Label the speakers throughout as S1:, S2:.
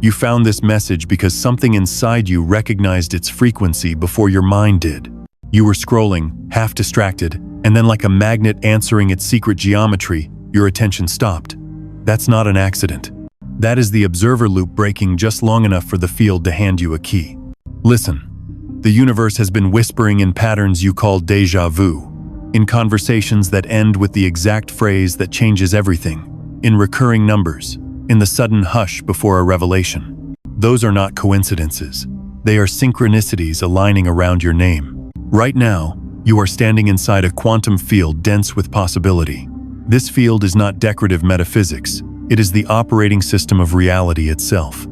S1: You found this message because something inside you recognized its frequency before your mind did. You were scrolling, half distracted, and then like a magnet answering its secret geometry, your attention stopped. That's not an accident. That is the observer loop breaking just long enough for the field to hand you a key. Listen. The universe has been whispering in patterns you call déjà vu, in conversations that end with the exact phrase that changes everything, in recurring numbers, in the sudden hush before a revelation. Those are not coincidences. They are synchronicities aligning around your name. Right now, you are standing inside a quantum field dense with possibility. This field is not decorative metaphysics. It is the operating system of reality itself.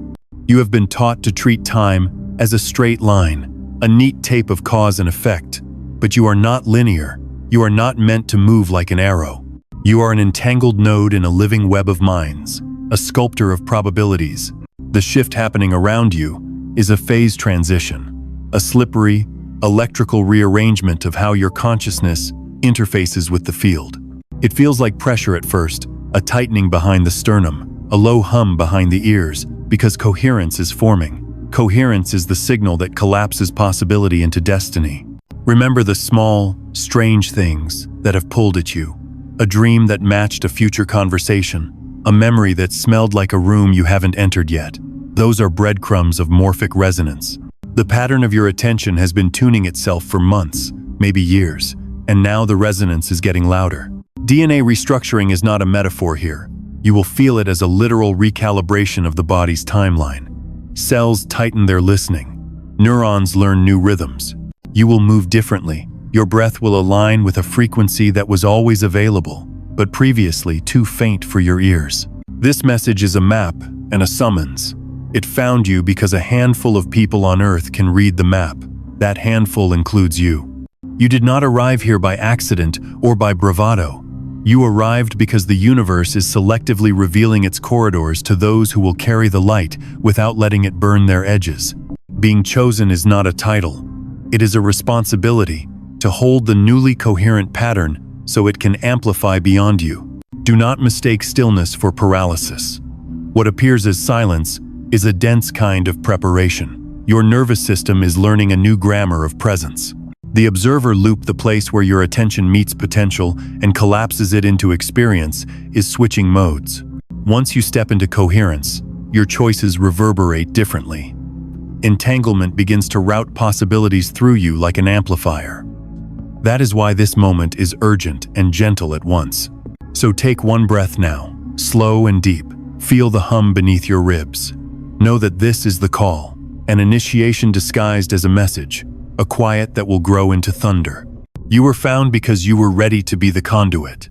S1: You have been taught to treat time as a straight line, a neat tape of cause and effect, but you are not linear. You are not meant to move like an arrow. You are an entangled node in a living web of minds, a sculptor of probabilities. The shift happening around you is a phase transition, a slippery, electrical rearrangement of how your consciousness interfaces with the field. It feels like pressure at first, a tightening behind the sternum, a low hum behind the ears, because coherence is forming. Coherence is the signal that collapses possibility into destiny. Remember the small, strange things that have pulled at you. A dream that matched a future conversation. A memory that smelled like a room you haven't entered yet. Those are breadcrumbs of morphic resonance. The pattern of your attention has been tuning itself for months, maybe years, and now the resonance is getting louder. DNA restructuring is not a metaphor here. You will feel it as a literal recalibration of the body's timeline. Cells tighten their listening. Neurons learn new rhythms. You will move differently. Your breath will align with a frequency that was always available, but previously too faint for your ears. This message is a map and a summons. It found you because a handful of people on Earth can read the map. That handful includes you. You did not arrive here by accident or by bravado. You arrived because the universe is selectively revealing its corridors to those who will carry the light without letting it burn their edges. Being chosen is not a title. It is a responsibility to hold the newly coherent pattern so it can amplify beyond you. Do not mistake stillness for paralysis. What appears as silence is a dense kind of preparation. Your nervous system is learning a new grammar of presence. The observer loop, the place where your attention meets potential and collapses it into experience, is switching modes. Once you step into coherence, your choices reverberate differently. Entanglement begins to route possibilities through you like an amplifier. That is why this moment is urgent and gentle at once. So take one breath now, slow and deep. Feel the hum beneath your ribs. Know that this is the call, an initiation disguised as a message. A quiet that will grow into thunder. You were found because you were ready to be the conduit.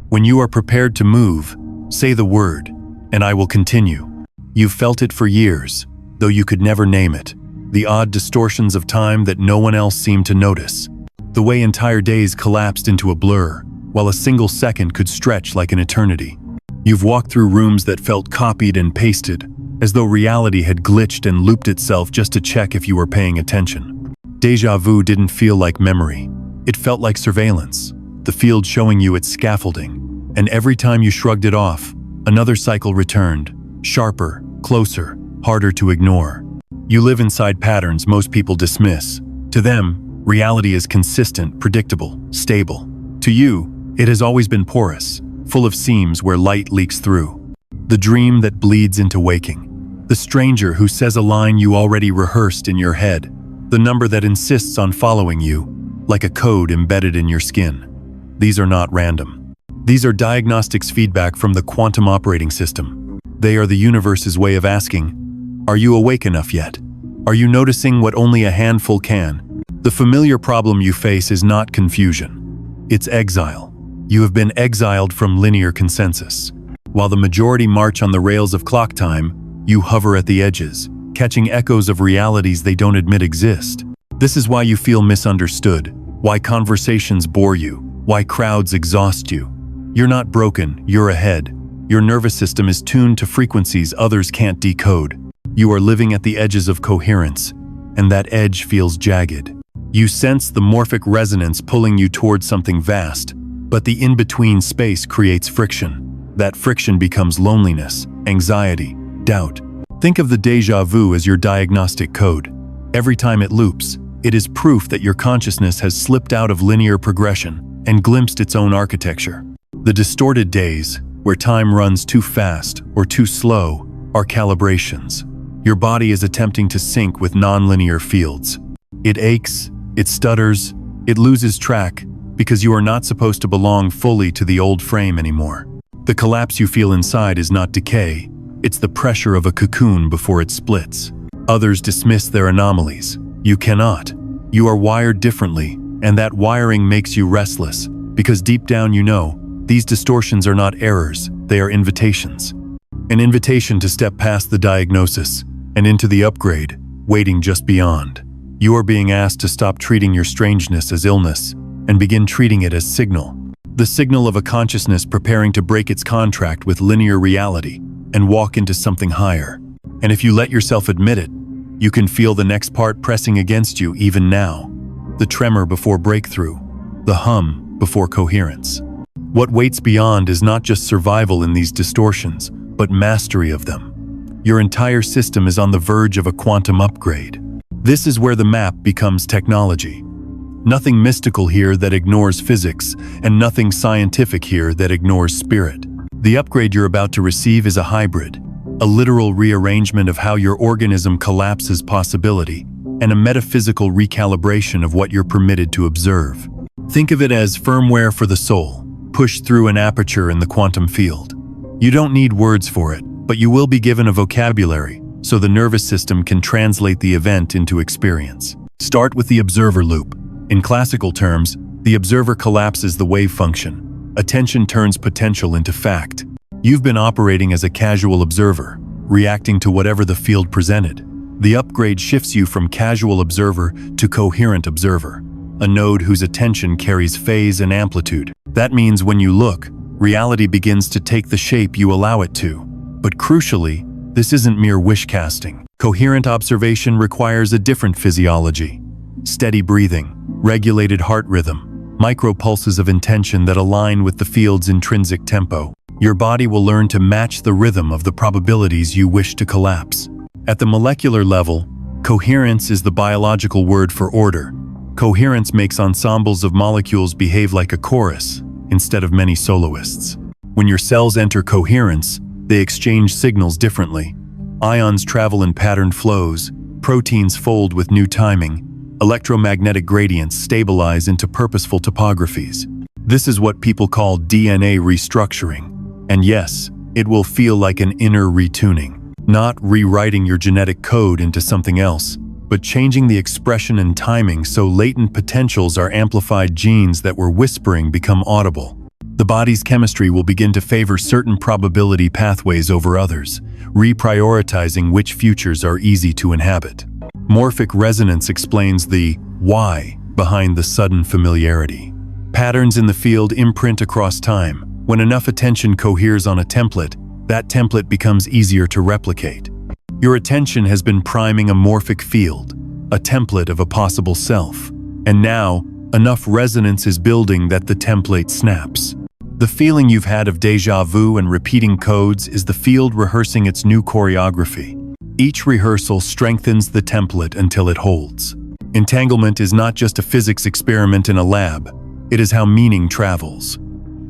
S1: When you are prepared to move, say the word, and I will continue. You've felt it for years, though you could never name it. The odd distortions of time that no one else seemed to notice. The way entire days collapsed into a blur, while a single second could stretch like an eternity. You've walked through rooms that felt copied and pasted, as though reality had glitched and looped itself just to check if you were paying attention. Déjà vu didn't feel like memory. It felt like surveillance, the field showing you its scaffolding. And every time you shrugged it off, another cycle returned, sharper, closer, harder to ignore. You live inside patterns most people dismiss. To them, reality is consistent, predictable, stable. To you, it has always been porous, full of seams where light leaks through. The dream that bleeds into waking. The stranger who says a line you already rehearsed in your head. The number that insists on following you, like a code embedded in your skin. These are not random. These are diagnostics feedback from the quantum operating system. They are the universe's way of asking, are you awake enough yet? Are you noticing what only a handful can? The familiar problem you face is not confusion. It's exile. You have been exiled from linear consensus. While the majority march on the rails of clock time, you hover at the edges, catching echoes of realities they don't admit exist. This is why you feel misunderstood, why conversations bore you, why crowds exhaust you. You're not broken, you're ahead. Your nervous system is tuned to frequencies others can't decode. You are living at the edges of coherence, and that edge feels jagged. You sense the morphic resonance pulling you towards something vast, but the in-between space creates friction. That friction becomes loneliness, anxiety, doubt. Think of the déjà vu as your diagnostic code. Every time it loops, it is proof that your consciousness has slipped out of linear progression and glimpsed its own architecture. The distorted days, where time runs too fast or too slow, are calibrations. Your body is attempting to sync with nonlinear fields. It aches, it stutters, it loses track because you are not supposed to belong fully to the old frame anymore. The collapse you feel inside is not decay, it's the pressure of a cocoon before it splits. Others dismiss their anomalies. You cannot. You are wired differently, and that wiring makes you restless, because deep down you know, these distortions are not errors, they are invitations. An invitation to step past the diagnosis and into the upgrade, waiting just beyond. You are being asked to stop treating your strangeness as illness and begin treating it as signal. The signal of a consciousness preparing to break its contract with linear reality and walk into something higher. And if you let yourself admit it, you can feel the next part pressing against you even now. The tremor before breakthrough, the hum before coherence. What waits beyond is not just survival in these distortions, but mastery of them. Your entire system is on the verge of a quantum upgrade. This is where the map becomes technology. Nothing mystical here that ignores physics, and nothing scientific here that ignores spirit. The upgrade you're about to receive is a hybrid, a literal rearrangement of how your organism collapses possibility, and a metaphysical recalibration of what you're permitted to observe. Think of it as firmware for the soul, pushed through an aperture in the quantum field. You don't need words for it, but you will be given a vocabulary, so the nervous system can translate the event into experience. Start with the observer loop. In classical terms, the observer collapses the wave function. Attention turns potential into fact. You've been operating as a casual observer, reacting to whatever the field presented. The upgrade shifts you from casual observer to coherent observer, a node whose attention carries phase and amplitude. That means when you look, reality begins to take the shape you allow it to. But crucially, this isn't mere wish casting. Coherent observation requires a different physiology. Steady breathing, regulated heart rhythm, micropulses of intention that align with the field's intrinsic tempo. Your body will learn to match the rhythm of the probabilities you wish to collapse. At the molecular level, coherence is the biological word for order. Coherence makes ensembles of molecules behave like a chorus, instead of many soloists. When your cells enter coherence, they exchange signals differently. Ions travel in patterned flows, proteins fold with new timing, electromagnetic gradients stabilize into purposeful topographies. This is what people call DNA restructuring. And yes, it will feel like an inner retuning, not rewriting your genetic code into something else, but changing the expression and timing so latent potentials are amplified. Genes that were whispering become audible. The body's chemistry will begin to favor certain probability pathways over others, reprioritizing which futures are easy to inhabit. Morphic resonance explains the why behind the sudden familiarity. Patterns in the field imprint across time. When enough attention coheres on a template, that template becomes easier to replicate. Your attention has been priming a morphic field, a template of a possible self. And now, enough resonance is building that the template snaps. The feeling you've had of déjà vu and repeating codes is the field rehearsing its new choreography. Each rehearsal strengthens the template until it holds. Entanglement is not just a physics experiment in a lab, it is how meaning travels.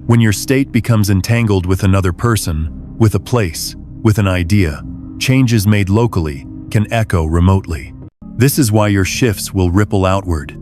S1: When your state becomes entangled with another person, with a place, with an idea, changes made locally can echo remotely. This is why your shifts will ripple outward.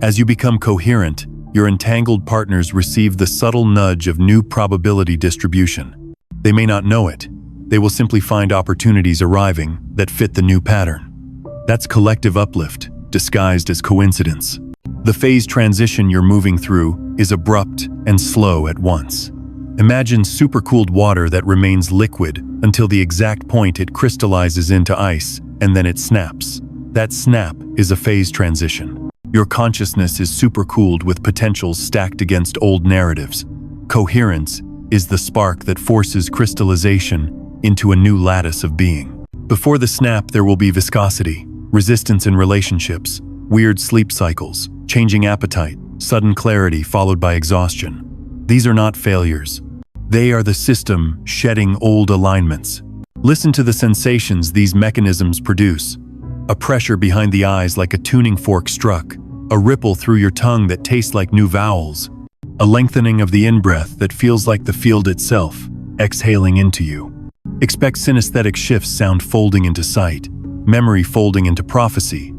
S1: As you become coherent, your entangled partners receive the subtle nudge of new probability distribution. They may not know it. They will simply find opportunities arriving that fit the new pattern. That's collective uplift, disguised as coincidence. The phase transition you're moving through is abrupt and slow at once. Imagine supercooled water that remains liquid until the exact point it crystallizes into ice, and then it snaps. That snap is a phase transition. Your consciousness is supercooled with potentials stacked against old narratives. Coherence is the spark that forces crystallization into a new lattice of being. Before the snap, there will be viscosity, resistance in relationships, weird sleep cycles, changing appetite, sudden clarity followed by exhaustion. These are not failures. They are the system shedding old alignments. Listen to the sensations these mechanisms produce. A pressure behind the eyes like a tuning fork struck, a ripple through your tongue that tastes like new vowels, a lengthening of the in-breath that feels like the field itself, exhaling into you. Expect synesthetic shifts, sound folding into sight, memory folding into prophecy,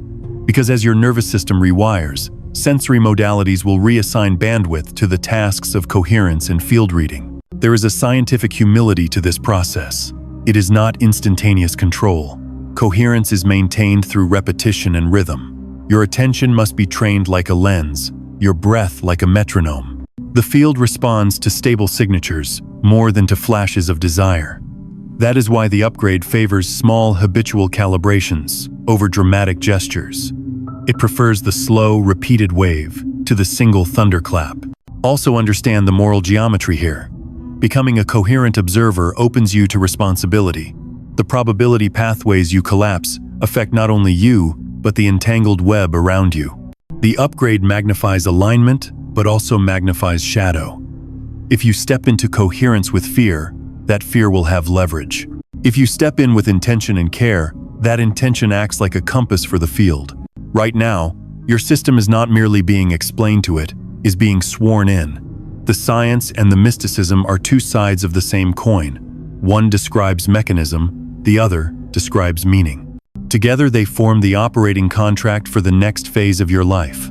S1: because as your nervous system rewires, sensory modalities will reassign bandwidth to the tasks of coherence and field reading. There is a scientific humility to this process. It is not instantaneous control. Coherence is maintained through repetition and rhythm. Your attention must be trained like a lens, your breath like a metronome. The field responds to stable signatures more than to flashes of desire. That is why the upgrade favors small habitual calibrations over dramatic gestures. It prefers the slow, repeated wave to the single thunderclap. Also understand the moral geometry here. Becoming a coherent observer opens you to responsibility. The probability pathways you collapse affect not only you, but the entangled web around you. The upgrade magnifies alignment, but also magnifies shadow. If you step into coherence with fear, that fear will have leverage. If you step in with intention and care, that intention acts like a compass for the field. Right now, your system is not merely being explained to it, is being sworn in. The science and the mysticism are two sides of the same coin. One describes mechanism, the other describes meaning. Together they form the operating contract for the next phase of your life.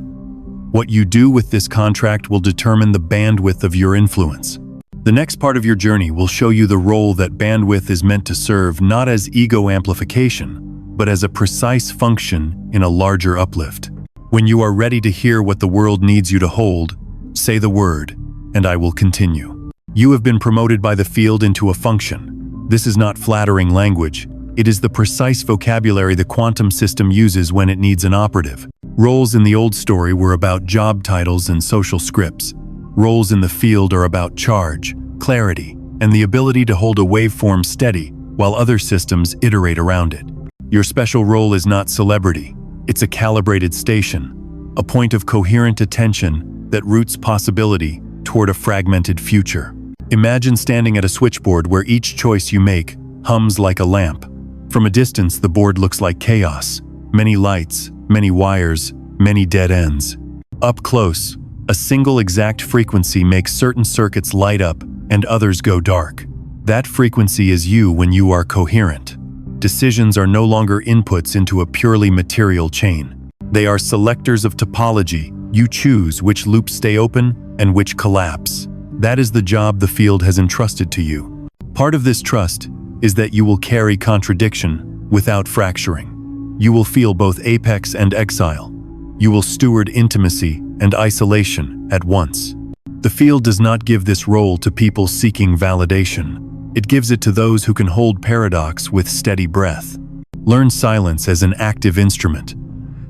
S1: What you do with this contract will determine the bandwidth of your influence. The next part of your journey will show you the role that bandwidth is meant to serve, not as ego amplification, but as a precise function in a larger uplift. When you are ready to hear what the world needs you to hold, say the word, and I will continue. You have been promoted by the field into a function. This is not flattering language. It is the precise vocabulary the quantum system uses when it needs an operative. Roles in the old story were about job titles and social scripts. Roles in the field are about charge, clarity, and the ability to hold a waveform steady while other systems iterate around it. Your special role is not celebrity. It's a calibrated station, a point of coherent attention that routes possibility toward a fragmented future. Imagine standing at a switchboard where each choice you make hums like a lamp. From a distance, the board looks like chaos. Many lights, many wires, many dead ends. Up close, a single exact frequency makes certain circuits light up and others go dark. That frequency is you when you are coherent. Decisions are no longer inputs into a purely material chain. They are selectors of topology. You choose which loops stay open and which collapse. That is the job the field has entrusted to you. Part of this trust is that you will carry contradiction without fracturing. You will feel both apex and exile. You will steward intimacy and isolation at once. The field does not give this role to people seeking validation. It gives it to those who can hold paradox with steady breath. Learn silence as an active instrument.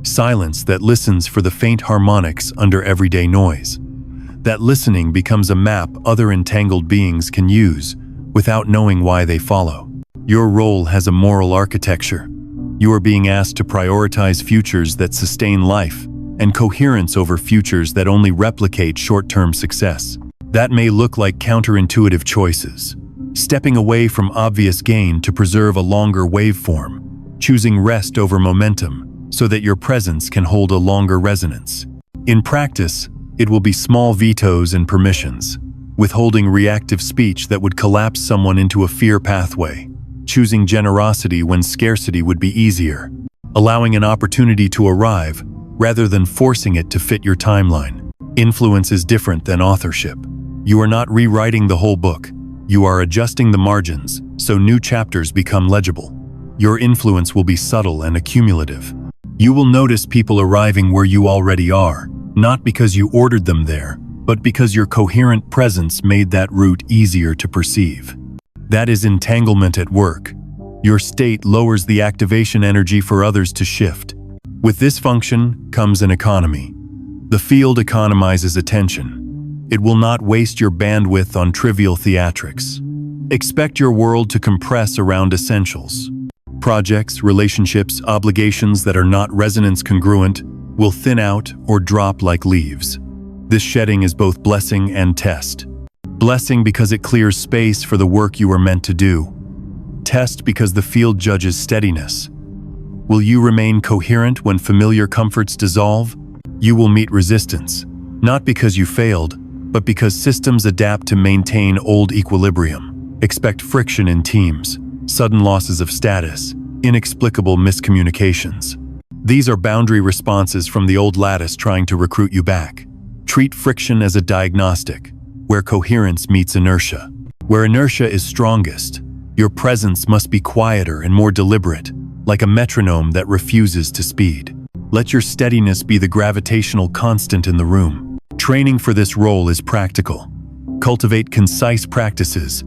S1: Silence that listens for the faint harmonics under everyday noise. That listening becomes a map other entangled beings can use without knowing why they follow. Your role has a moral architecture. You are being asked to prioritize futures that sustain life and coherence over futures that only replicate short-term success. That may look like counterintuitive choices. Stepping away from obvious gain to preserve a longer waveform, choosing rest over momentum so that your presence can hold a longer resonance. In practice, it will be small vetoes and permissions, withholding reactive speech that would collapse someone into a fear pathway, choosing generosity when scarcity would be easier, allowing an opportunity to arrive rather than forcing it to fit your timeline. Influence is different than authorship. You are not rewriting the whole book. You are adjusting the margins so new chapters become legible. Your influence will be subtle and accumulative. You will notice people arriving where you already are, not because you ordered them there, but because your coherent presence made that route easier to perceive. That is entanglement at work. Your state lowers the activation energy for others to shift. With this function comes an economy. The field economizes attention. It will not waste your bandwidth on trivial theatrics. Expect your world to compress around essentials. Projects, relationships, obligations that are not resonance congruent will thin out or drop like leaves. This shedding is both blessing and test. Blessing because it clears space for the work you are meant to do. Test because the field judges steadiness. Will you remain coherent when familiar comforts dissolve? You will meet resistance, not because you failed, but because systems adapt to maintain old equilibrium. Expect friction in teams, sudden losses of status, inexplicable miscommunications. These are boundary responses from the old lattice trying to recruit you back. Treat friction as a diagnostic, where coherence meets inertia. Where inertia is strongest, your presence must be quieter and more deliberate, like a metronome that refuses to speed. Let your steadiness be the gravitational constant in the room. Training for this role is practical. Cultivate concise practices,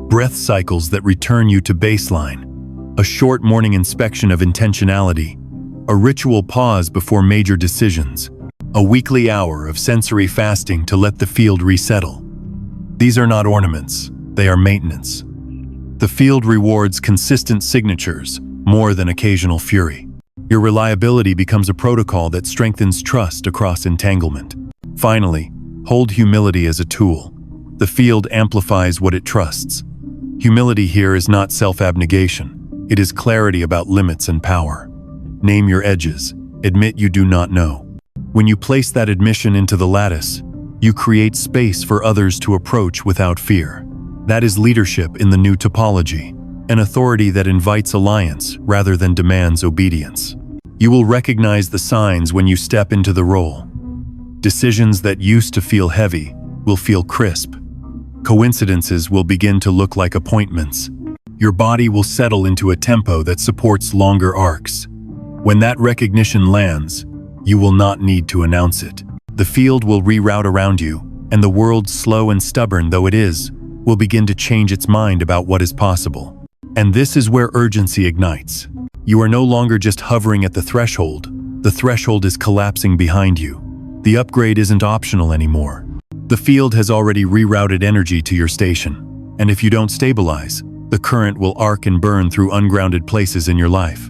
S1: breath cycles that return you to baseline, a short morning inspection of intentionality, a ritual pause before major decisions, a weekly hour of sensory fasting to let the field resettle. These are not ornaments, they are maintenance. The field rewards consistent signatures more than occasional fury. Your reliability becomes a protocol that strengthens trust across entanglement. Finally, hold humility as a tool. The field amplifies what it trusts. Humility here is not self-abnegation. It is clarity about limits and power. Name your edges. Admit you do not know. When you place that admission into the lattice, you create space for others to approach without fear. That is leadership in the new topology, an authority that invites alliance rather than demands obedience. You will recognize the signs when you step into the role. Decisions that used to feel heavy will feel crisp. Coincidences will begin to look like appointments. Your body will settle into a tempo that supports longer arcs. When that recognition lands, you will not need to announce it. The field will reroute around you, and the world, slow and stubborn though it is, will begin to change its mind about what is possible. And this is where urgency ignites. You are no longer just hovering at the threshold. The threshold is collapsing behind you. The upgrade isn't optional anymore. The field has already rerouted energy to your station, and if you don't stabilize, the current will arc and burn through ungrounded places in your life.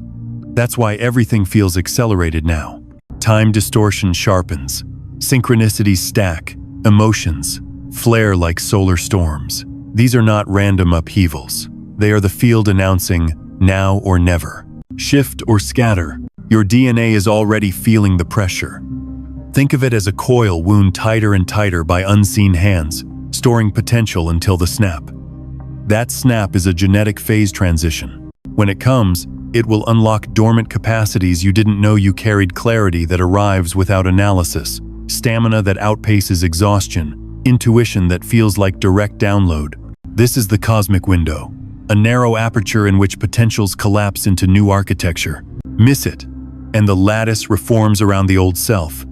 S1: That's why everything feels accelerated now. Time distortion sharpens, synchronicities stack, emotions flare like solar storms. These are not random upheavals. They are the field announcing now or never. Shift or scatter. Your DNA is already feeling the pressure. Think of it as a coil wound tighter and tighter by unseen hands, storing potential until the snap. That snap is a genetic phase transition. When it comes, it will unlock dormant capacities you didn't know you carried, clarity that arrives without analysis, stamina that outpaces exhaustion, intuition that feels like direct download. This is the cosmic window, a narrow aperture in which potentials collapse into new architecture. Miss it, and the lattice reforms around the old self.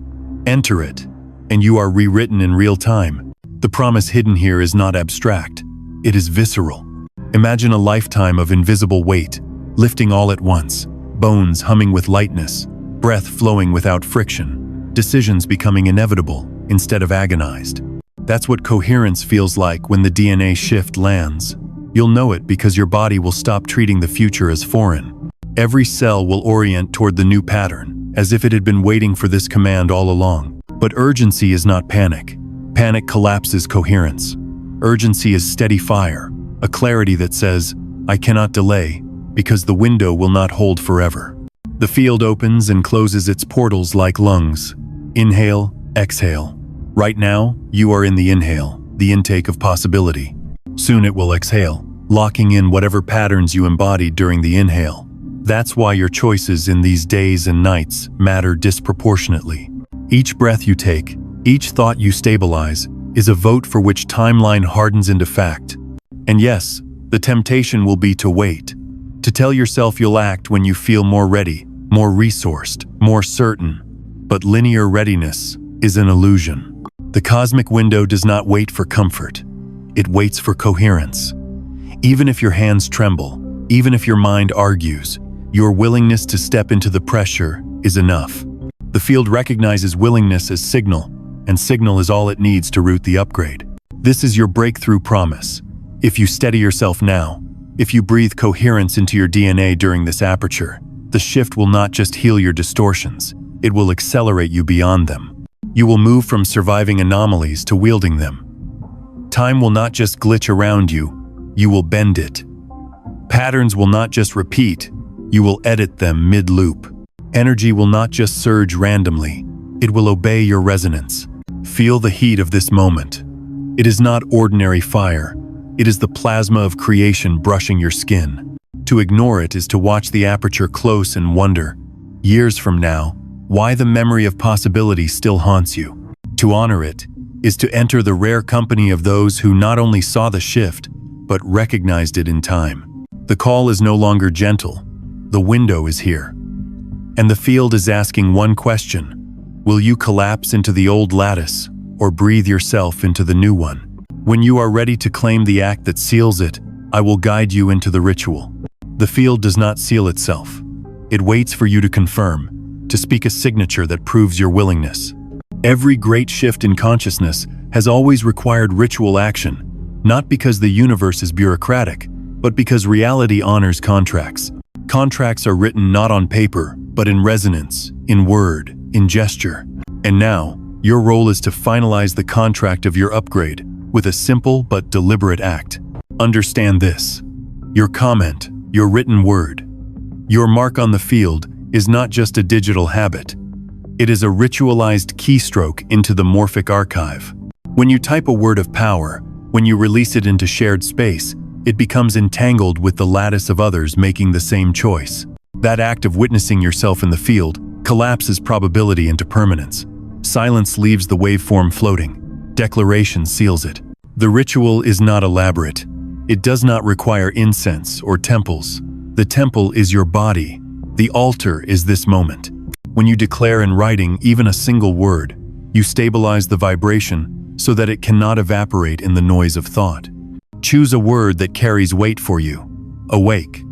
S1: Enter it, and you are rewritten in real time. The promise hidden here is not abstract. It is visceral. Imagine a lifetime of invisible weight, lifting all at once, bones humming with lightness, breath flowing without friction, decisions becoming inevitable instead of agonized. That's what coherence feels like when the DNA shift lands. You'll know it because your body will stop treating the future as foreign. Every cell will orient toward the new pattern, as if it had been waiting for this command all along. But urgency is not panic. Panic collapses coherence. Urgency is steady fire, a clarity that says, I cannot delay, because the window will not hold forever. The field opens and closes its portals like lungs. Inhale, exhale. Right now, you are in the inhale, the intake of possibility. Soon it will exhale, locking in whatever patterns you embodied during the inhale. That's why your choices in these days and nights matter disproportionately. Each breath you take, each thought you stabilize, is a vote for which timeline hardens into fact. And yes, the temptation will be to wait, to tell yourself you'll act when you feel more ready, more resourced, more certain. But linear readiness is an illusion. The cosmic window does not wait for comfort. It waits for coherence. Even if your hands tremble, even if your mind argues, your willingness to step into the pressure is enough. The field recognizes willingness as signal, and signal is all it needs to root the upgrade. This is your breakthrough promise. If you steady yourself now, if you breathe coherence into your DNA during this aperture, the shift will not just heal your distortions, it will accelerate you beyond them. You will move from surviving anomalies to wielding them. Time will not just glitch around you, you will bend it. Patterns will not just repeat, you will edit them mid-loop. Energy will not just surge randomly, it will obey your resonance. Feel the heat of this moment. It is not ordinary fire, it is the plasma of creation brushing your skin. To ignore it is to watch the aperture close and wonder, years from now, why the memory of possibility still haunts you. To honor it is to enter the rare company of those who not only saw the shift, but recognized it in time. The call is no longer gentle, the window is here. And the field is asking one question: will you collapse into the old lattice, or breathe yourself into the new one? When you are ready to claim the act that seals it, I will guide you into the ritual. The field does not seal itself. It waits for you to confirm, to speak a signature that proves your willingness. Every great shift in consciousness has always required ritual action, not because the universe is bureaucratic, but because reality honors contracts. Contracts are written not on paper, but in resonance, in word, in gesture. And now, your role is to finalize the contract of your upgrade with a simple but deliberate act. Understand this: your comment, your written word, your mark on the field is not just a digital habit. It is a ritualized keystroke into the morphic archive. When you type a word of power, when you release it into shared space, it becomes entangled with the lattice of others making the same choice. That act of witnessing yourself in the field collapses probability into permanence. Silence leaves the waveform floating. Declaration seals it. The ritual is not elaborate. It does not require incense or temples. The temple is your body. The altar is this moment. When you declare in writing even a single word, you stabilize the vibration so that it cannot evaporate in the noise of thought. Choose a word that carries weight for you. Awake,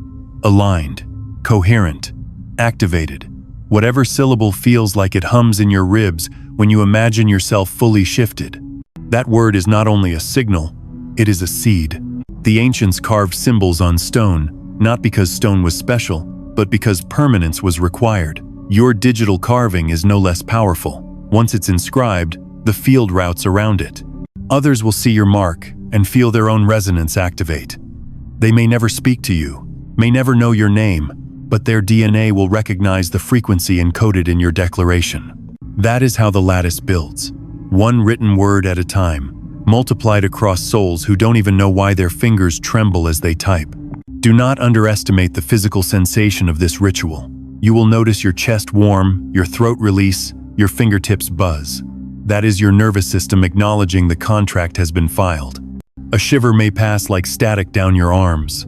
S1: aligned, coherent, activated. Whatever syllable feels like it hums in your ribs when you imagine yourself fully shifted. That word is not only a signal, it is a seed. The ancients carved symbols on stone, not because stone was special, but because permanence was required. Your digital carving is no less powerful. Once it's inscribed, the field routes around it. Others will see your mark and feel their own resonance activate. They may never speak to you, may never know your name, but their DNA will recognize the frequency encoded in your declaration. That is how the lattice builds. One written word at a time, multiplied across souls who don't even know why their fingers tremble as they type. Do not underestimate the physical sensation of this ritual. You will notice your chest warm, your throat release, your fingertips buzz. That is your nervous system acknowledging the contract has been filed. A shiver may pass like static down your arms.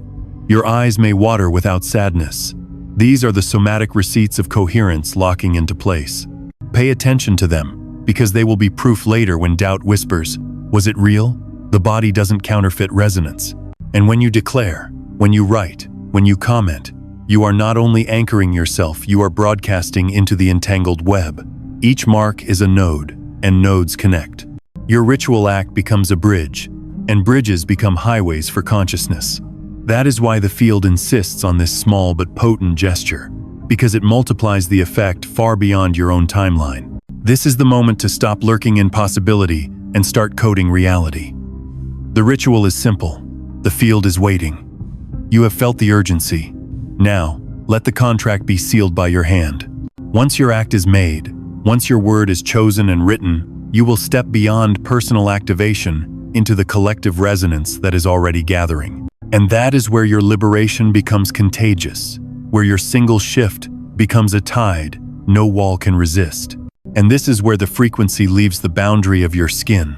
S1: Your eyes may water without sadness. These are the somatic receipts of coherence locking into place. Pay attention to them, because they will be proof later when doubt whispers, "Was it real?" The body doesn't counterfeit resonance. And when you declare, when you write, when you comment, you are not only anchoring yourself, you are broadcasting into the entangled web. Each mark is a node, and nodes connect. Your ritual act becomes a bridge, and bridges become highways for consciousness. That is why the field insists on this small but potent gesture, because it multiplies the effect far beyond your own timeline. This is the moment to stop lurking in possibility and start coding reality. The ritual is simple. The field is waiting. You have felt the urgency. Now, let the contract be sealed by your hand. Once your act is made, once your word is chosen and written, you will step beyond personal activation into the collective resonance that is already gathering. And that is where your liberation becomes contagious, where your single shift becomes a tide no wall can resist. And this is where the frequency leaves the boundary of your skin.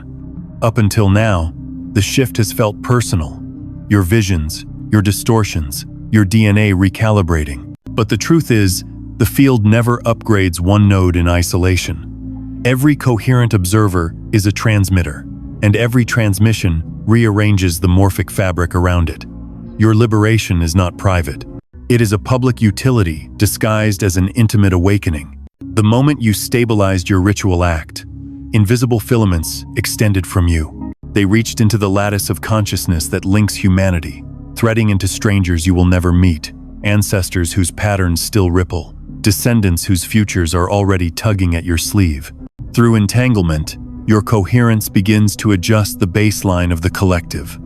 S1: Up until now, the shift has felt personal. Your visions, your distortions, your DNA recalibrating. But the truth is, the field never upgrades one node in isolation. Every coherent observer is a transmitter, and every transmission rearranges the morphic fabric around it. Your liberation is not private. It is a public utility disguised as an intimate awakening. The moment you stabilized your ritual act, invisible filaments extended from you. They reached into the lattice of consciousness that links humanity, threading into strangers you will never meet, ancestors whose patterns still ripple, descendants whose futures are already tugging at your sleeve. Through entanglement, your coherence begins to adjust the baseline of the collective.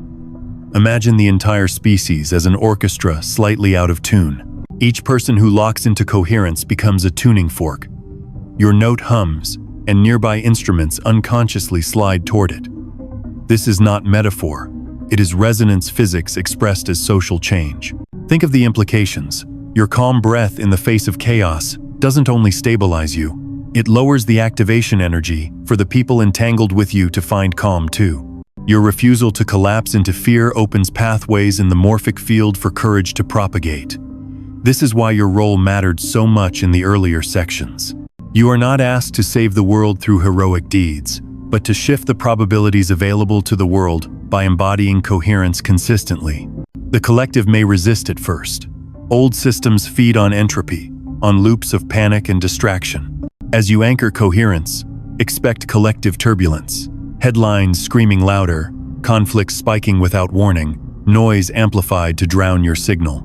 S1: Imagine the entire species as an orchestra slightly out of tune. Each person who locks into coherence becomes a tuning fork. Your note hums, and nearby instruments unconsciously slide toward it. This is not metaphor. It is resonance physics expressed as social change. Think of the implications. Your calm breath in the face of chaos doesn't only stabilize you, it lowers the activation energy for the people entangled with you to find calm too. Your refusal to collapse into fear opens pathways in the morphic field for courage to propagate. This is why your role mattered so much in the earlier sections. You are not asked to save the world through heroic deeds, but to shift the probabilities available to the world by embodying coherence consistently. The collective may resist at first. Old systems feed on entropy, on loops of panic and distraction. As you anchor coherence, expect collective turbulence. Headlines screaming louder, conflicts spiking without warning, noise amplified to drown your signal.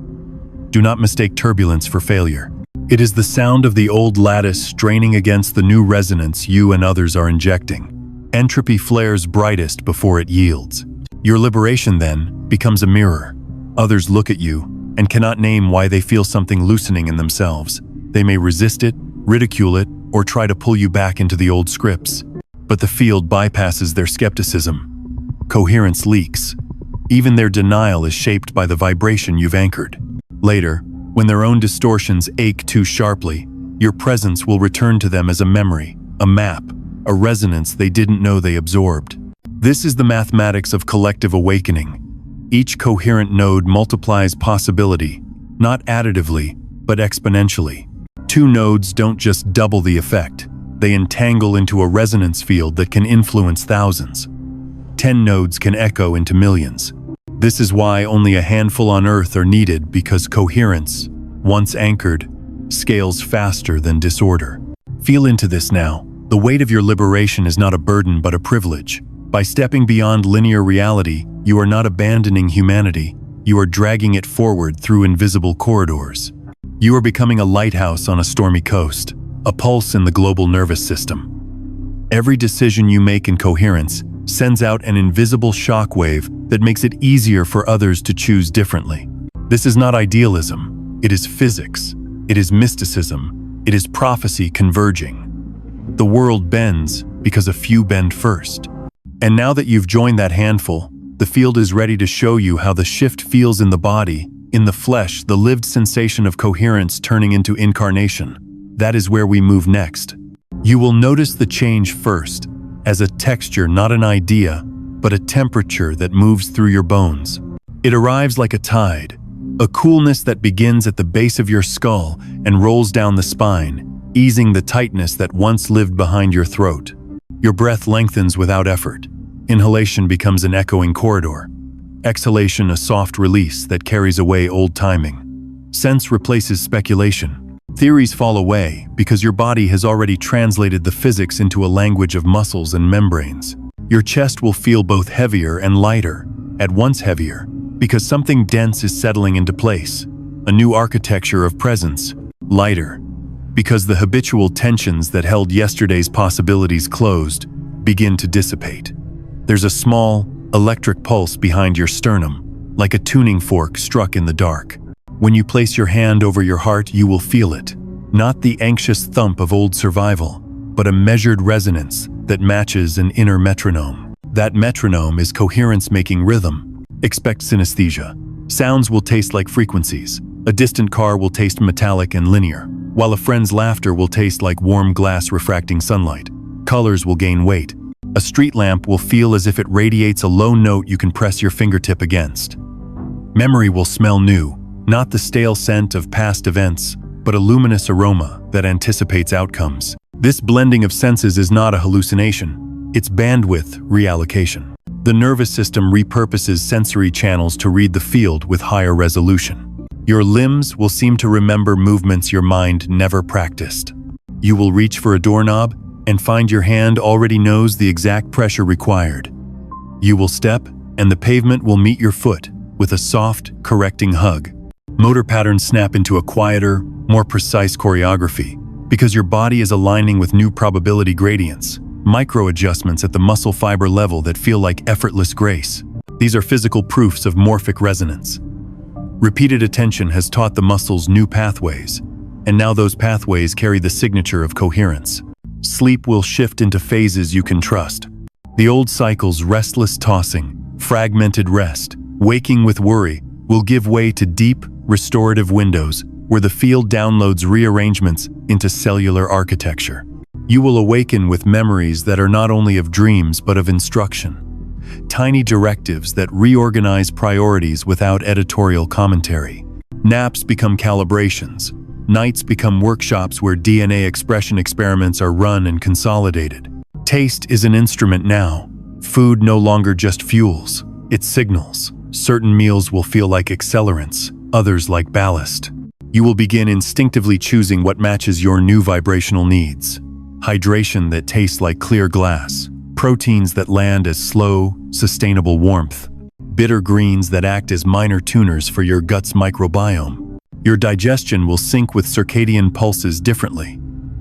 S1: Do not mistake turbulence for failure. It is the sound of the old lattice straining against the new resonance you and others are injecting. Entropy flares brightest before it yields. Your liberation, then, becomes a mirror. Others look at you and cannot name why they feel something loosening in themselves. They may resist it, ridicule it, or try to pull you back into the old scripts. But the field bypasses their skepticism. Coherence leaks. Even their denial is shaped by the vibration you've anchored. Later, when their own distortions ache too sharply, your presence will return to them as a memory, a map, a resonance they didn't know they absorbed. This is the mathematics of collective awakening. Each coherent node multiplies possibility, not additively, but exponentially. Two nodes don't just double the effect, they entangle into a resonance field that can influence thousands. 10 nodes can echo into millions. This is why only a handful on Earth are needed, because coherence, once anchored, scales faster than disorder. Feel into this now. The weight of your liberation is not a burden but a privilege. By stepping beyond linear reality, you are not abandoning humanity, you are dragging it forward through invisible corridors. You are becoming a lighthouse on a stormy coast, a pulse in the global nervous system. Every decision you make in coherence sends out an invisible shockwave that makes it easier for others to choose differently. This is not idealism, it is physics, it is mysticism, it is prophecy converging. The world bends because a few bend first. And now that you've joined that handful, the field is ready to show you how the shift feels in the body, in the flesh, the lived sensation of coherence turning into incarnation. That is where we move next. You will notice the change first, as a texture, not an idea, but a temperature that moves through your bones. It arrives like a tide, a coolness that begins at the base of your skull and rolls down the spine, easing the tightness that once lived behind your throat. Your breath lengthens without effort. Inhalation becomes an echoing corridor. Exhalation, a soft release that carries away old timing. Sense replaces speculation. Theories fall away because your body has already translated the physics into a language of muscles and membranes. Your chest will feel both heavier and lighter, at once heavier, because something dense is settling into place. A new architecture of presence. Lighter, because the habitual tensions that held yesterday's possibilities closed begin to dissipate. There's a small, electric pulse behind your sternum, like a tuning fork struck in the dark. When you place your hand over your heart, you will feel it. Not the anxious thump of old survival, but a measured resonance that matches an inner metronome. That metronome is coherence making rhythm. Expect synesthesia. Sounds will taste like frequencies. A distant car will taste metallic and linear, while a friend's laughter will taste like warm glass refracting sunlight. Colors will gain weight. A street lamp will feel as if it radiates a low note you can press your fingertip against. Memory will smell new, not the stale scent of past events, but a luminous aroma that anticipates outcomes. This blending of senses is not a hallucination, it's bandwidth reallocation. The nervous system repurposes sensory channels to read the field with higher resolution. Your limbs will seem to remember movements your mind never practiced. You will reach for a doorknob and find your hand already knows the exact pressure required. You will step, and the pavement will meet your foot with a soft, correcting hug. Motor patterns snap into a quieter, more precise choreography because your body is aligning with new probability gradients, micro adjustments at the muscle fiber level that feel like effortless grace. These are physical proofs of morphic resonance. Repeated attention has taught the muscles new pathways, and now those pathways carry the signature of coherence. Sleep will shift into phases you can trust. The old cycles, restless tossing, fragmented rest, waking with worry, will give way to deep, restorative windows where the field downloads rearrangements into cellular architecture. You will awaken with memories that are not only of dreams but of instruction. Tiny directives that reorganize priorities without editorial commentary. Naps become calibrations. Nights become workshops where DNA expression experiments are run and consolidated. Taste is an instrument now. Food no longer just fuels, it signals. Certain meals will feel like accelerants, others like ballast. You will begin instinctively choosing what matches your new vibrational needs. Hydration that tastes like clear glass. Proteins that land as slow, sustainable warmth. Bitter greens that act as minor tuners for your gut's microbiome. Your digestion will sync with circadian pulses differently.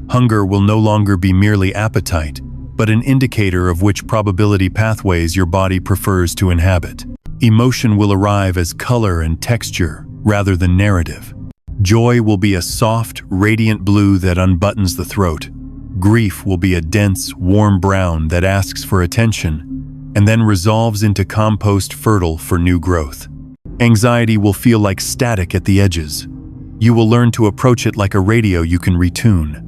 S1: Hunger will no longer be merely appetite, but an indicator of which probability pathways your body prefers to inhabit. Emotion will arrive as color and texture rather than narrative. Joy will be a soft, radiant blue that unbuttons the throat. Grief will be a dense, warm brown that asks for attention and then resolves into compost fertile for new growth. Anxiety will feel like static at the edges. You will learn to approach it like a radio you can retune.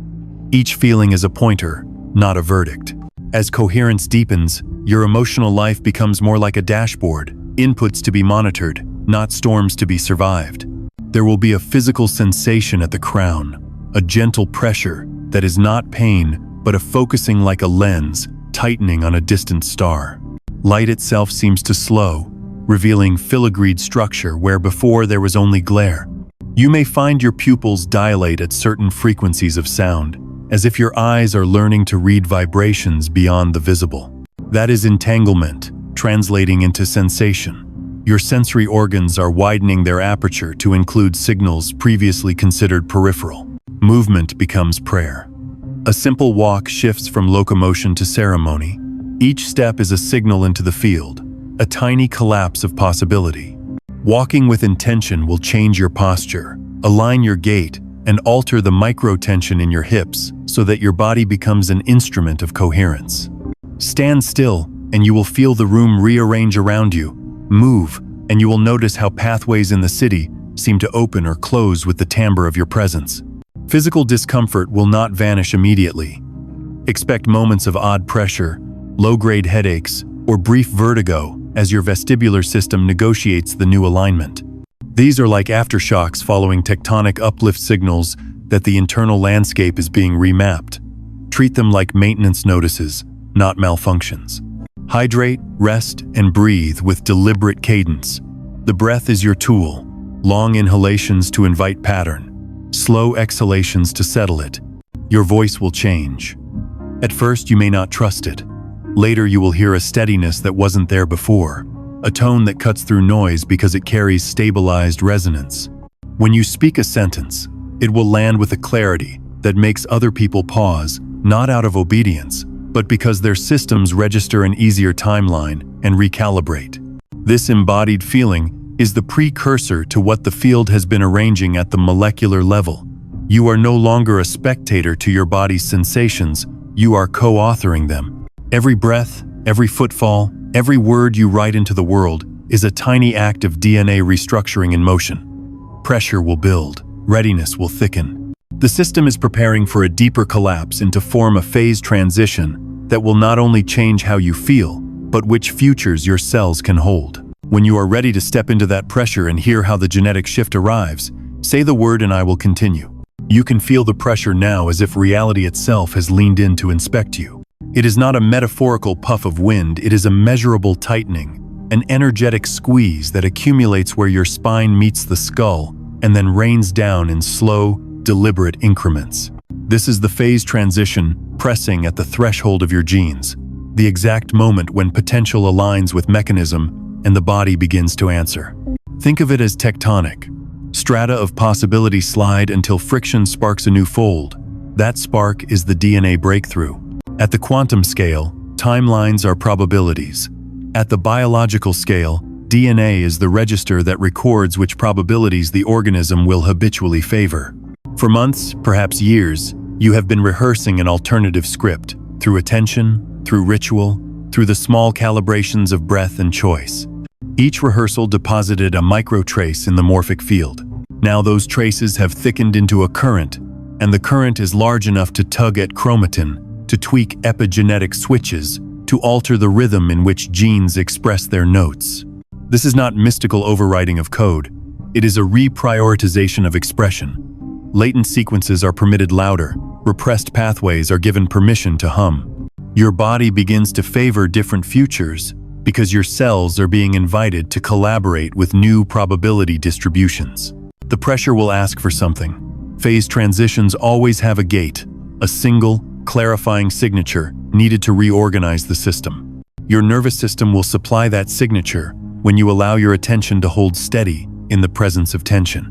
S1: Each feeling is a pointer, not a verdict. As coherence deepens, your emotional life becomes more like a dashboard, inputs to be monitored, not storms to be survived. There will be a physical sensation at the crown, a gentle pressure that is not pain, but a focusing like a lens, tightening on a distant star. Light itself seems to slow, revealing filigreed structure where before there was only glare. You may find your pupils dilate at certain frequencies of sound, as if your eyes are learning to read vibrations beyond the visible. That is entanglement, translating into sensation. Your sensory organs are widening their aperture to include signals previously considered peripheral. Movement becomes prayer. A simple walk shifts from locomotion to ceremony. Each step is a signal into the field, a tiny collapse of possibility. Walking with intention will change your posture, align your gait, and alter the micro-tension in your hips so that your body becomes an instrument of coherence. Stand still, and you will feel the room rearrange around you. Move, and you will notice how pathways in the city seem to open or close with the timbre of your presence. Physical discomfort will not vanish immediately. Expect moments of odd pressure, low-grade headaches, or brief vertigo as your vestibular system negotiates the new alignment. These are like aftershocks following tectonic uplift signals that the internal landscape is being remapped. Treat them like maintenance notices, not malfunctions. Hydrate, rest, and breathe with deliberate cadence. The breath is your tool. Long inhalations to invite pattern. Slow exhalations to settle it. Your voice will change. At first, you may not trust it. Later, you will hear a steadiness that wasn't there before, a tone that cuts through noise because it carries stabilized resonance. When you speak a sentence, it will land with a clarity that makes other people pause, not out of obedience, but because their systems register an easier timeline and recalibrate. This embodied feeling is the precursor to what the field has been arranging at the molecular level. You are no longer a spectator to your body's sensations, you are co-authoring them. Every breath, every footfall, every word you write into the world is a tiny act of DNA restructuring in motion. Pressure will build, readiness will thicken. The system is preparing for a deeper collapse and to form a phase transition that will not only change how you feel, but which futures your cells can hold. When you are ready to step into that pressure and hear how the genetic shift arrives, say the word and I will continue. You can feel the pressure now as if reality itself has leaned in to inspect you. It is not a metaphorical puff of wind, it is a measurable tightening, an energetic squeeze that accumulates where your spine meets the skull and then rains down in slow, deliberate increments. This is the phase transition pressing at the threshold of your genes, the exact moment when potential aligns with mechanism and the body begins to answer. Think of it as tectonic. Strata of possibility slide until friction sparks a new fold. That spark is the DNA breakthrough. At the quantum scale, timelines are probabilities. At the biological scale, DNA is the register that records which probabilities the organism will habitually favor. For months, perhaps years, you have been rehearsing an alternative script, through attention, through ritual, through the small calibrations of breath and choice. Each rehearsal deposited a micro-trace in the morphic field. Now those traces have thickened into a current, and the current is large enough to tug at chromatin, to tweak epigenetic switches, to alter the rhythm in which genes express their notes. This is not mystical overwriting of code. It is a reprioritization of expression. Latent sequences are permitted louder. Repressed pathways are given permission to hum. Your body begins to favor different futures because your cells are being invited to collaborate with new probability distributions. The pressure will ask for something. Phase transitions always have a gate, a single, clarifying signature needed to reorganize the system. Your nervous system will supply that signature when you allow your attention to hold steady in the presence of tension.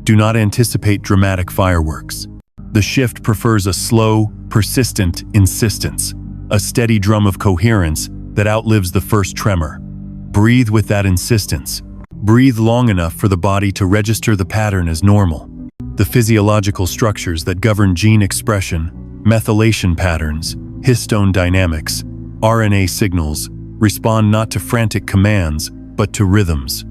S1: Do not anticipate dramatic fireworks. The shift prefers a slow, persistent insistence, a steady drum of coherence that outlives the first tremor. Breathe with that insistence. Breathe long enough for the body to register the pattern as normal. The physiological structures that govern gene expression, methylation patterns, histone dynamics, RNA signals, respond not to frantic commands, but to rhythms.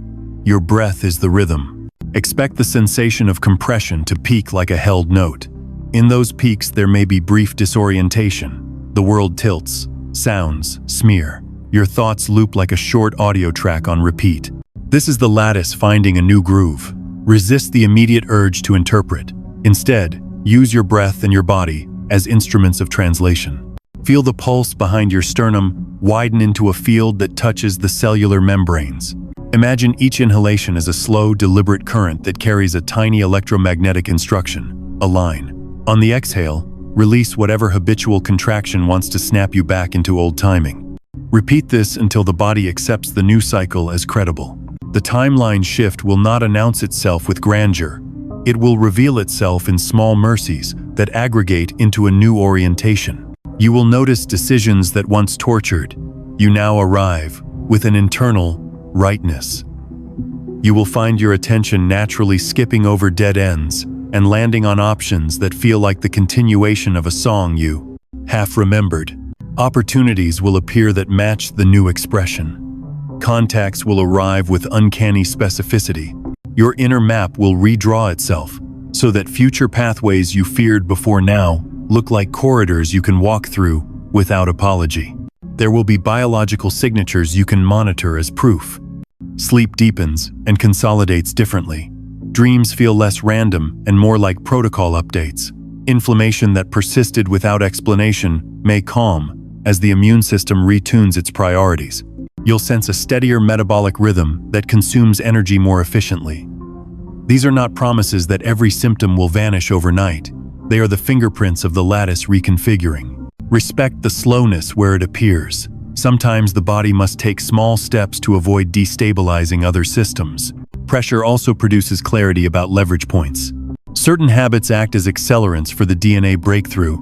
S1: Your breath is the rhythm. Expect the sensation of compression to peak like a held note. In those peaks, there may be brief disorientation. The world tilts, sounds smear. Your thoughts loop like a short audio track on repeat. This is the lattice finding a new groove. Resist the immediate urge to interpret. Instead, use your breath and your body as instruments of translation. Feel the pulse behind your sternum widen into a field that touches the cellular membranes. Imagine each inhalation as a slow, deliberate current that carries a tiny electromagnetic instruction, a line. On the exhale, release whatever habitual contraction wants to snap you back into old timing. Repeat this until the body accepts the new cycle as credible. The timeline shift will not announce itself with grandeur. It will reveal itself in small mercies that aggregate into a new orientation. You will notice decisions that once tortured, you now arrive with an internal rightness. You will find your attention naturally skipping over dead ends and landing on options that feel like the continuation of a song you half remembered. Opportunities will appear that match the new expression. Contacts will arrive with uncanny specificity. Your inner map will redraw itself so that future pathways you feared before now look like corridors you can walk through without apology. There will be biological signatures you can monitor as proof. Sleep deepens and consolidates differently. Dreams feel less random and more like protocol updates. Inflammation that persisted without explanation may calm as the immune system retunes its priorities. You'll sense a steadier metabolic rhythm that consumes energy more efficiently. These are not promises that every symptom will vanish overnight. They are the fingerprints of the lattice reconfiguring. Respect the slowness where it appears. Sometimes the body must take small steps to avoid destabilizing other systems. Pressure also produces clarity about leverage points. Certain habits act as accelerants for the DNA breakthrough.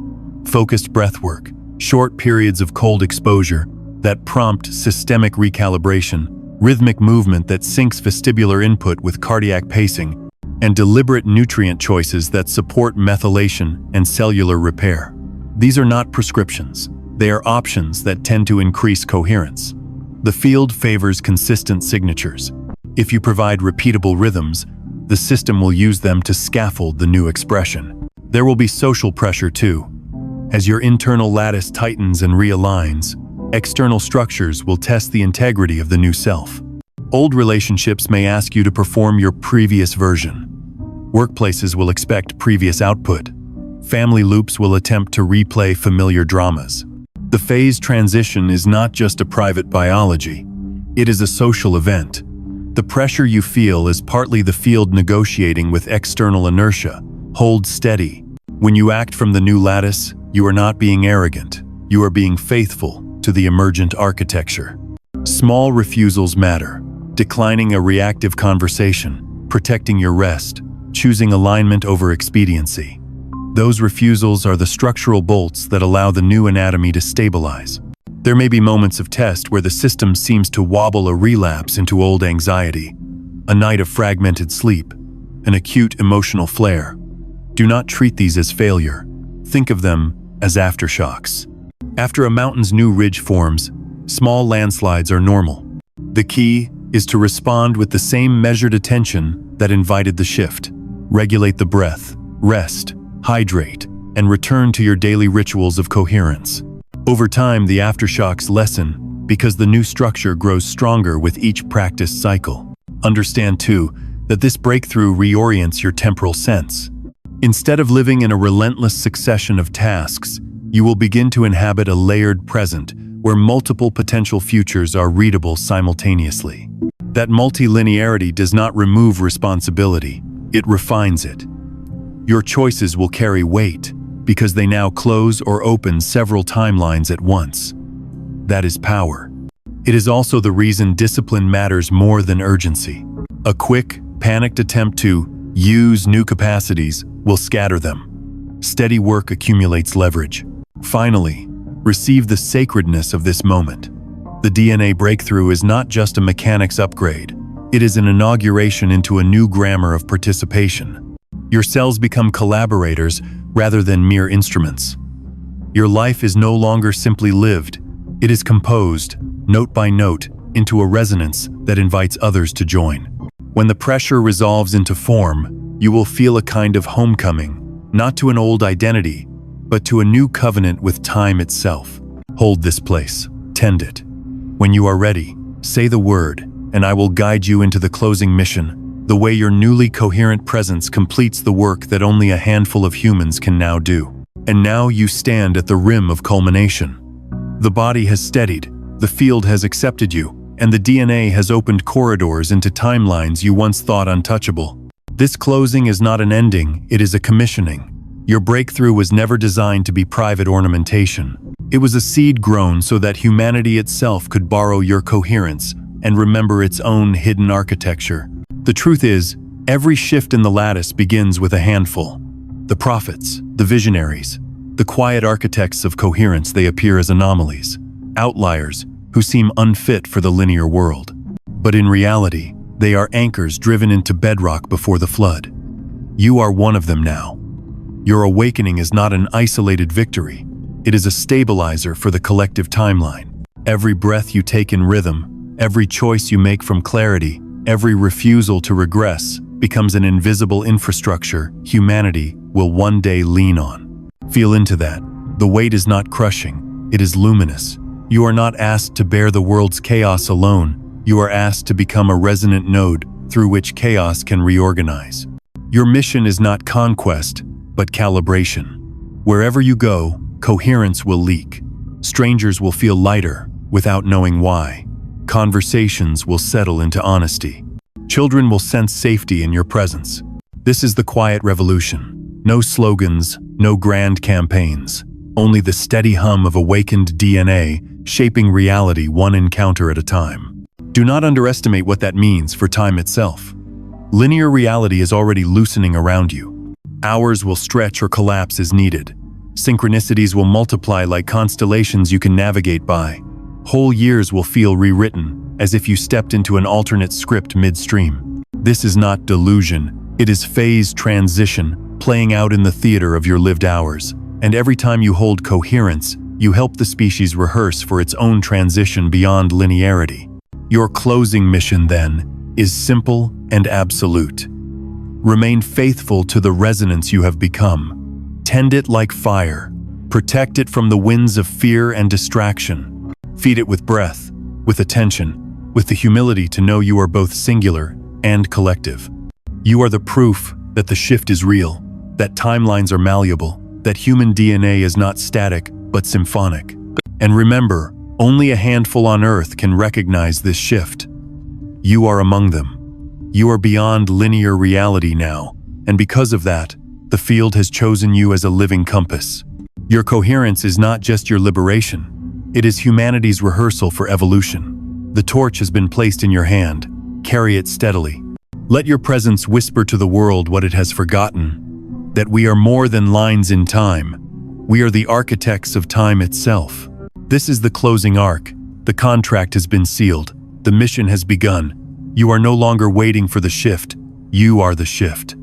S1: Focused breathwork, short periods of cold exposure that prompt systemic recalibration, rhythmic movement that syncs vestibular input with cardiac pacing, and deliberate nutrient choices that support methylation and cellular repair. These are not prescriptions. They are options that tend to increase coherence. The field favors consistent signatures. If you provide repeatable rhythms, the system will use them to scaffold the new expression. There will be social pressure too. As your internal lattice tightens and realigns, external structures will test the integrity of the new self. Old relationships may ask you to perform your previous version. Workplaces will expect previous output. Family loops will attempt to replay familiar dramas. The phase transition is not just a private biology. It is a social event. The pressure you feel is partly the field negotiating with external inertia. Hold steady. When you act from the new lattice, you are not being arrogant. You are being faithful to the emergent architecture. Small refusals matter. Declining a reactive conversation, protecting your rest, choosing alignment over expediency. Those refusals are the structural bolts that allow the new anatomy to stabilize. There may be moments of test where the system seems to wobble, a relapse into old anxiety, a night of fragmented sleep, an acute emotional flare. Do not treat these as failure. Think of them as aftershocks. After a mountain's new ridge forms, small landslides are normal. The key is to respond with the same measured attention that invited the shift. Regulate the breath, rest, hydrate, and return to your daily rituals of coherence. Over time, the aftershocks lessen because the new structure grows stronger with each practice cycle. Understand, too, that this breakthrough reorients your temporal sense. Instead of living in a relentless succession of tasks, you will begin to inhabit a layered present where multiple potential futures are readable simultaneously. That multilinearity does not remove responsibility, it refines it. Your choices will carry weight because they now close or open several timelines at once. That is power. It is also the reason discipline matters more than urgency. A quick, panicked attempt to use new capacities will scatter them. Steady work accumulates leverage. Finally, receive the sacredness of this moment. The DNA breakthrough is not just a mechanics upgrade. It is an inauguration into a new grammar of participation. Your cells become collaborators rather than mere instruments. Your life is no longer simply lived. It is composed, note by note, into a resonance that invites others to join. When the pressure resolves into form, you will feel a kind of homecoming, not to an old identity, but to a new covenant with time itself. Hold this place, tend it. When you are ready, say the word, and I will guide you into the closing mission, the way your newly coherent presence completes the work that only a handful of humans can now do. And now you stand at the rim of culmination. The body has steadied, the field has accepted you, and the DNA has opened corridors into timelines you once thought untouchable. This closing is not an ending, it is a commissioning. Your breakthrough was never designed to be private ornamentation. It was a seed grown so that humanity itself could borrow your coherence and remember its own hidden architecture. The truth is, every shift in the lattice begins with a handful. The prophets, the visionaries, the quiet architects of coherence, they appear as anomalies, outliers who seem unfit for the linear world. But in reality, they are anchors driven into bedrock before the flood. You are one of them now. Your awakening is not an isolated victory. It is a stabilizer for the collective timeline. Every breath you take in rhythm, every choice you make from clarity, every refusal to regress becomes an invisible infrastructure humanity will one day lean on. Feel into that. The weight is not crushing, it is luminous. You are not asked to bear the world's chaos alone. You are asked to become a resonant node through which chaos can reorganize. Your mission is not conquest, but calibration. Wherever you go, coherence will leak. Strangers will feel lighter without knowing why. Conversations will settle into honesty. Children will sense safety in your presence. This is the quiet revolution. No slogans, no grand campaigns. Only the steady hum of awakened DNA shaping reality one encounter at a time. Do not underestimate what that means for time itself. Linear reality is already loosening around you. Hours will stretch or collapse as needed. Synchronicities will multiply like constellations you can navigate by. Whole years will feel rewritten, as if you stepped into an alternate script midstream. This is not delusion, it is phase transition, playing out in the theater of your lived hours. And every time you hold coherence, you help the species rehearse for its own transition beyond linearity. Your closing mission, then, is simple and absolute. Remain faithful to the resonance you have become. Tend it like fire. Protect it from the winds of fear and distraction. Feed it with breath, with attention, with the humility to know you are both singular and collective. You are the proof that the shift is real, that timelines are malleable, that human DNA is not static but symphonic. And remember, only a handful on Earth can recognize this shift. You are among them. You are beyond linear reality now, and because of that, the field has chosen you as a living compass. Your coherence is not just your liberation. It is humanity's rehearsal for evolution. The torch has been placed in your hand. Carry it steadily. Let your presence whisper to the world what it has forgotten, that we are more than lines in time. We are the architects of time itself. This is the closing arc. The contract has been sealed. The mission has begun. You are no longer waiting for the shift. You are the shift.